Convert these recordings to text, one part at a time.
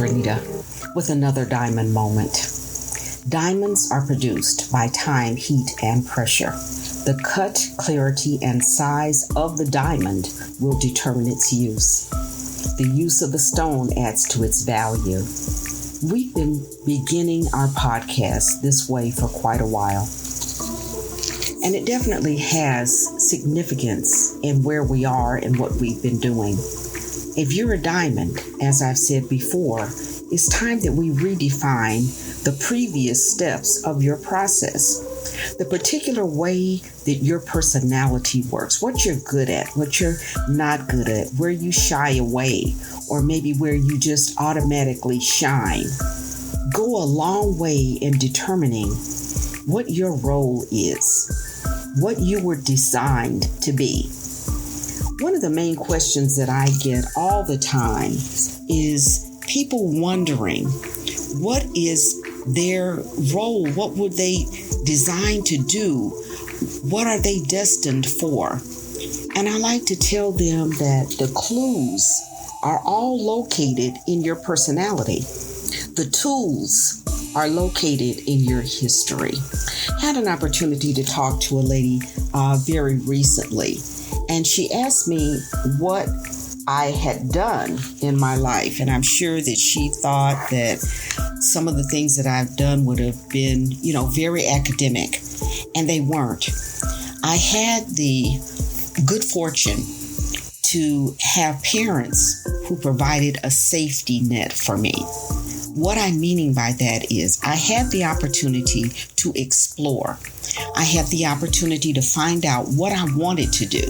Anita with another diamond moment. Diamonds are produced by time, heat, and pressure. The cut, clarity, and size of the diamond will determine its use. The use of the stone adds to its value. We've been beginning our podcast this way for quite a while. And it definitely has significance in where we are and what we've been doing. If you're a diamond, as I've said before, it's time that we redefine the previous steps of your process. The particular way that your personality works, what you're good at, what you're not good at, where you shy away, or maybe where you just automatically shine, go a long way in determining what your role is, what you were designed to be. One of the main questions that I get all the time is people wondering, what is their role? What were they designed to do? What are they destined for? And I like to tell them that the clues are all located in your personality. The tools are located in your history. I had an opportunity to talk to a lady very recently, and she asked me what I had done in my life. And I'm sure that she thought that some of the things that I've done would have been, very academic, and they weren't. I had the good fortune to have parents who provided a safety net for me. What I'm meaning by that is I had the opportunity to explore. I had the opportunity to find out what I wanted to do,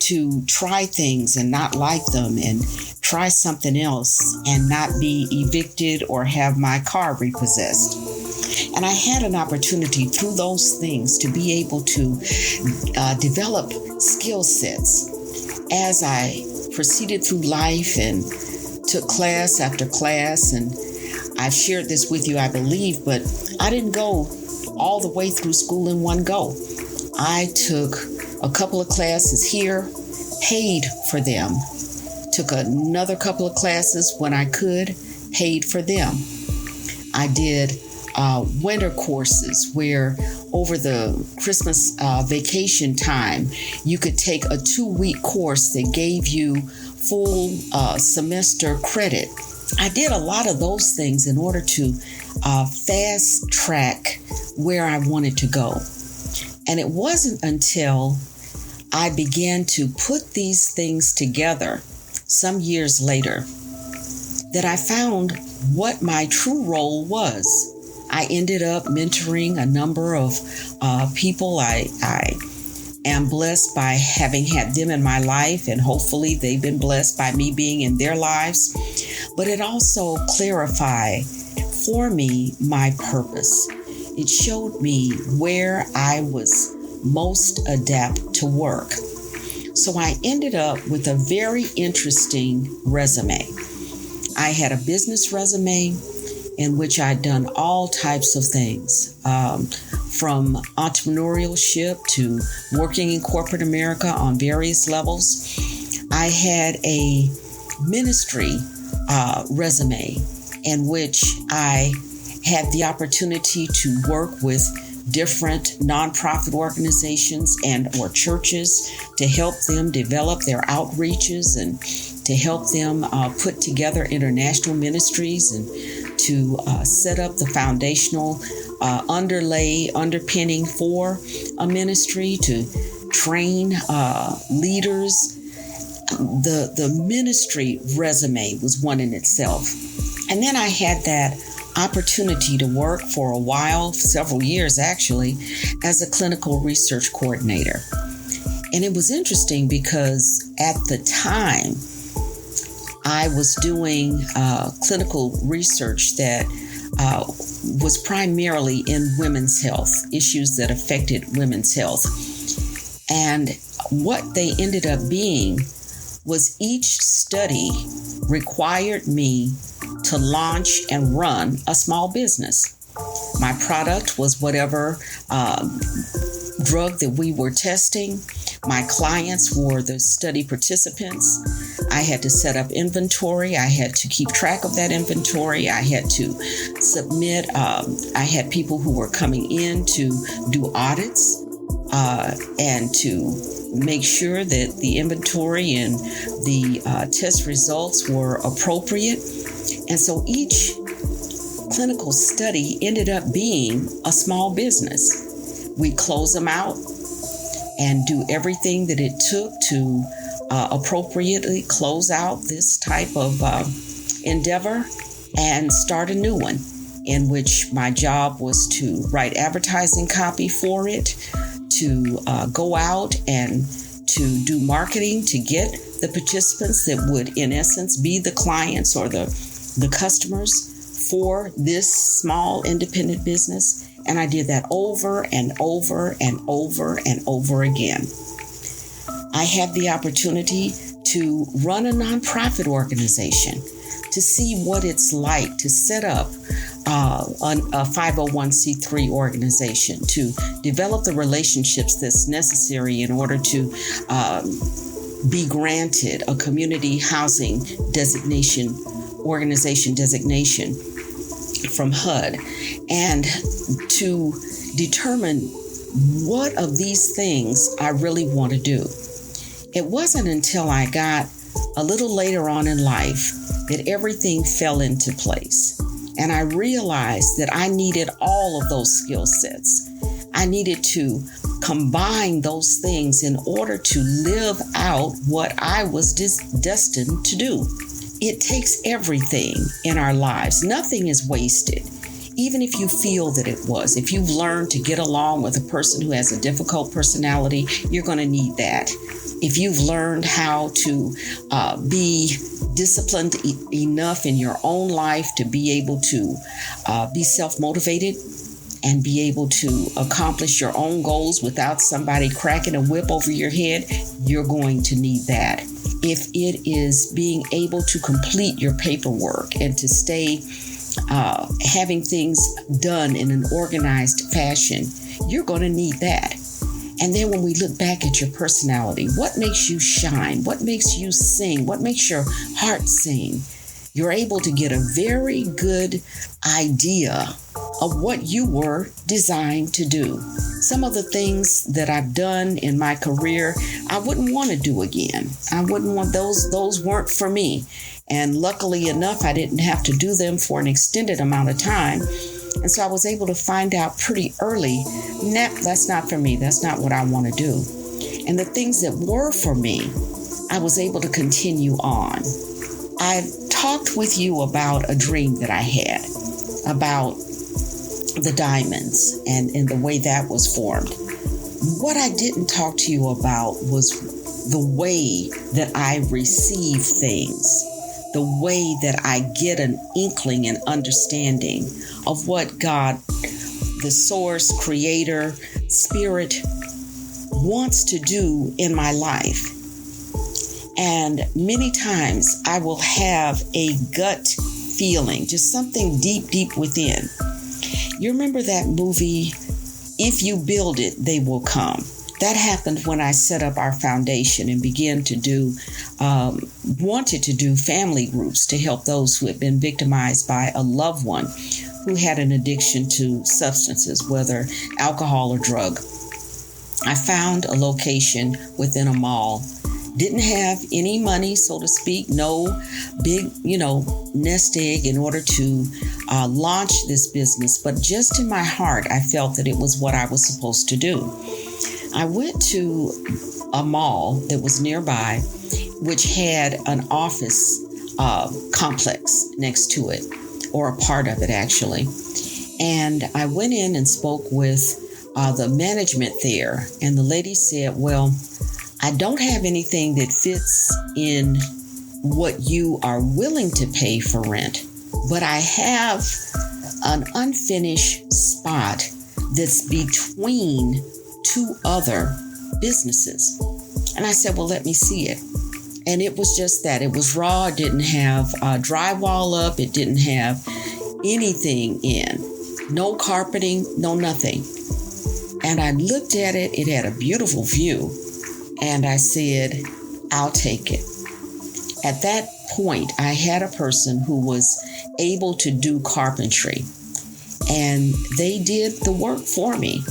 to try things and not like them, and try something else and not be evicted or have my car repossessed. And I had an opportunity through those things to be able to develop skill sets as I proceeded through life and took class after class. And I've shared this with you, I believe, but I didn't go all the way through school in one go. I took a couple of classes here, paid for them, took another couple of classes when I could, paid for them. I did winter courses where over the Christmas vacation time, you could take a 2-week course that gave you full semester credit. I did a lot of those things in order to fast track where I wanted to go. And it wasn't until I began to put these things together some years later that I found what my true role was. I ended up mentoring a number of people. I am blessed by having had them in my life, and hopefully they've been blessed by me being in their lives. But it also clarified for me my purpose. It showed me where I was most adept to work. So I ended up with a very interesting resume. I had a business resume in which I'd done all types of things, from entrepreneurship to working in corporate America on various levels. I had a ministry resume in which I had the opportunity to work with different nonprofit organizations and or churches to help them develop their outreaches and to help them put together international ministries and to set up the foundational underpinning for a ministry, to train leaders. The ministry resume was one in itself. And then I had that opportunity to work for a while, several years actually, as a clinical research coordinator. And it was interesting because at the time, I was doing clinical research that was primarily in women's health, issues that affected women's health. And what they ended up being was each study required me to launch and run a small business. My product was whatever drug that we were testing, My clients were the study participants. I had to set up inventory. I had to keep track of that inventory. I had to submit. I had people who were coming in to do audits and to make sure that the inventory and the test results were appropriate. And so each clinical study ended up being a small business. We close them out and do everything that it took to appropriately close out this type of endeavor and start a new one, in which my job was to write advertising copy for it, to go out and to do marketing to get the participants that would, in essence, be the clients or the customers for this small independent business. And I did that over and over and over and over again. I had the opportunity to run a nonprofit organization, to see what it's like to set up a 501c3 organization, to develop the relationships that's necessary in order to be granted a community housing organization designation from HUD, and to determine what of these things I really want to do. It wasn't until I got a little later on in life that everything fell into place. And I realized that I needed all of those skill sets. I needed to combine those things in order to live out what I was destined to do. It takes everything in our lives. Nothing is wasted. Even if you feel that it was. If you've learned to get along with a person who has a difficult personality, you're going to need that. If you've learned how to be disciplined enough in your own life to be able to be self-motivated and be able to accomplish your own goals without somebody cracking a whip over your head, you're going to need that. If it is being able to complete your paperwork and to stay having things done in an organized fashion, you're going to need that. And then when we look back at your personality, what makes you shine? What makes you sing? What makes your heart sing? You're able to get a very good idea of what you were designed to do. Some of the things that I've done in my career, I wouldn't want to do again. I wouldn't want those weren't for me. And luckily enough, I didn't have to do them for an extended amount of time. And so I was able to find out pretty early, that's not for me. That's not what I want to do. And the things that were for me, I was able to continue on. I've talked with you about a dream that I had about the diamonds and the way that was formed. What I didn't talk to you about was the way that I receive things, the way that I get an inkling and understanding of what God, the source, creator, spirit, wants to do in my life. And many times I will have a gut feeling, just something deep, deep within. You remember that movie, If You Build It, They Will Come? That happened when I set up our foundation and began to wanted to do family groups to help those who had been victimized by a loved one who had an addiction to substances, whether alcohol or drug. I found a location within a mall. Didn't have any money, so to speak, no big, nest egg in order to launch this business. But just in my heart, I felt that it was what I was supposed to do. I went to a mall that was nearby, which had an office complex next to it, or a part of it actually. And I went in and spoke with the management there. And the lady said, well, I don't have anything that fits in what you are willing to pay for rent, but I have an unfinished spot that's between two other businesses. And I said, well, let me see it. And it was just that. It was raw. It didn't have drywall up. It didn't have anything in. No carpeting, no nothing. And I looked at it. It had a beautiful view. And I said, I'll take it. At that point, I had a person who was able to do carpentry, and they did the work for me.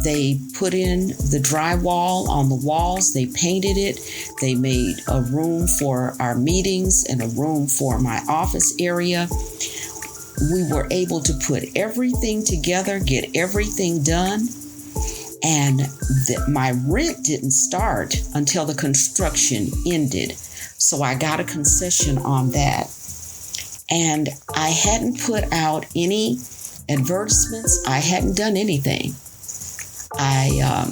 They put in the drywall on the walls, they painted it, they made a room for our meetings and a room for my office area. We were able to put everything together, get everything done, and my rent didn't start until the construction ended. So I got a concession on that. And I hadn't put out any advertisements. I hadn't done anything. I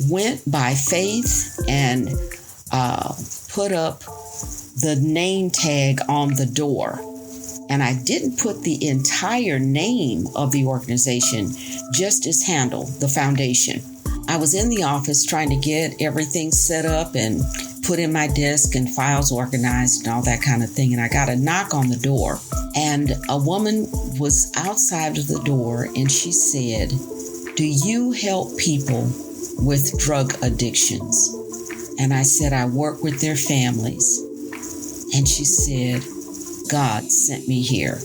went by faith and put up the name tag on the door. And I didn't put the entire name of the organization, just as handle, the foundation. I was in the office trying to get everything set up and put in my desk and files organized and all that kind of thing. And I got a knock on the door, and a woman was outside of the door, and she said, "Do you help people with drug addictions?" And I said, "I work with their families." And she said, "God sent me here."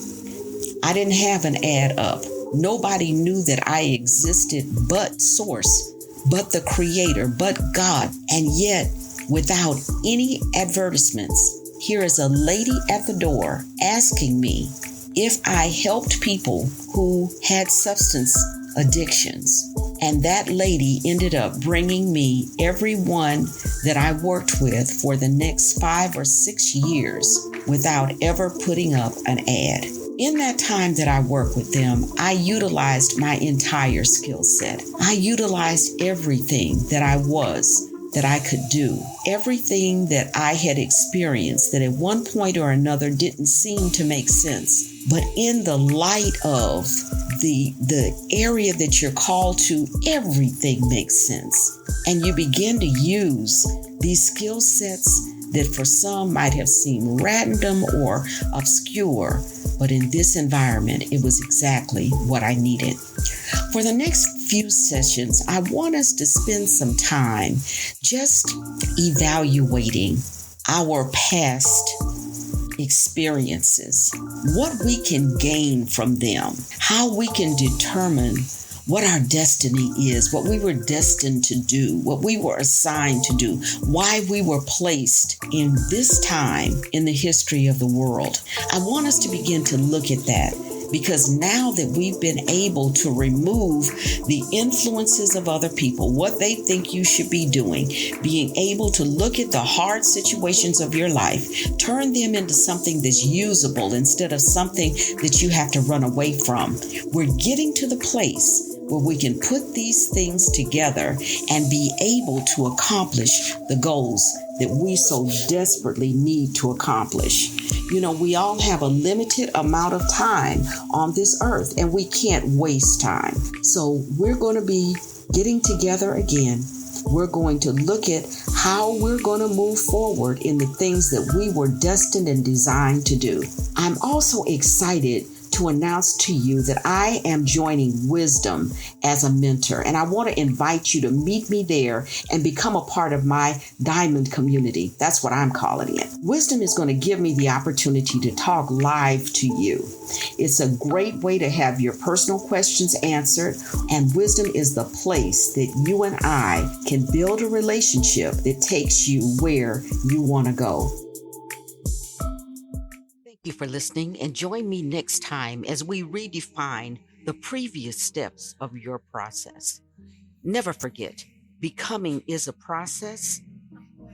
I didn't have an ad up. Nobody knew that I existed but Source, but the Creator, but God. And yet, without any advertisements, here is a lady at the door asking me if I helped people who had substance addictions. And that lady ended up bringing me everyone that I worked with for the next 5 or 6 years without ever putting up an ad. In that time that I worked with them, I utilized my entire skill set. I utilized everything that I could do, everything that I had experienced that at one point or another didn't seem to make sense. But in the light of the area that you're called to, everything makes sense. And you begin to use these skill sets that for some might have seemed random or obscure, but in this environment, it was exactly what I needed. For the next few sessions, I want us to spend some time just evaluating our past experiences, what we can gain from them, how we can determine what our destiny is, what we were destined to do, what we were assigned to do, why we were placed in this time in the history of the world. I want us to begin to look at that, because now that we've been able to remove the influences of other people, what they think you should be doing, being able to look at the hard situations of your life, turn them into something that's usable instead of something that you have to run away from. We're getting to the place where we can put these things together and be able to accomplish the goals that we so desperately need to accomplish. You know, we all have a limited amount of time on this earth, and we can't waste time. So we're going to be getting together again. We're going to look at how we're going to move forward in the things that we were destined and designed to do. I'm also excited to announce to you that I am joining Wisdom as a mentor, and I want to invite you to meet me there and become a part of my diamond community. That's what I'm calling it. Wisdom is going to give me the opportunity to talk live to you. It's a great way to have your personal questions answered, and Wisdom is the place that you and I can build a relationship that takes you where you want to go. Thank you for listening, and join me next time as we redefine the previous steps of your process. Never forget, becoming is a process.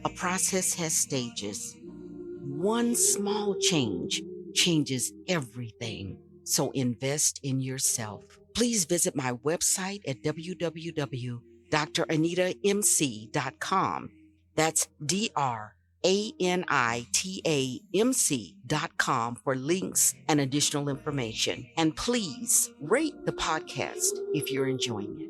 A process has stages. One small change changes everything. So invest in yourself. Please visit my website at www.DrAnitaMc.com. That's DrAnitaMc.com for links and additional information. And please rate the podcast if you're enjoying it.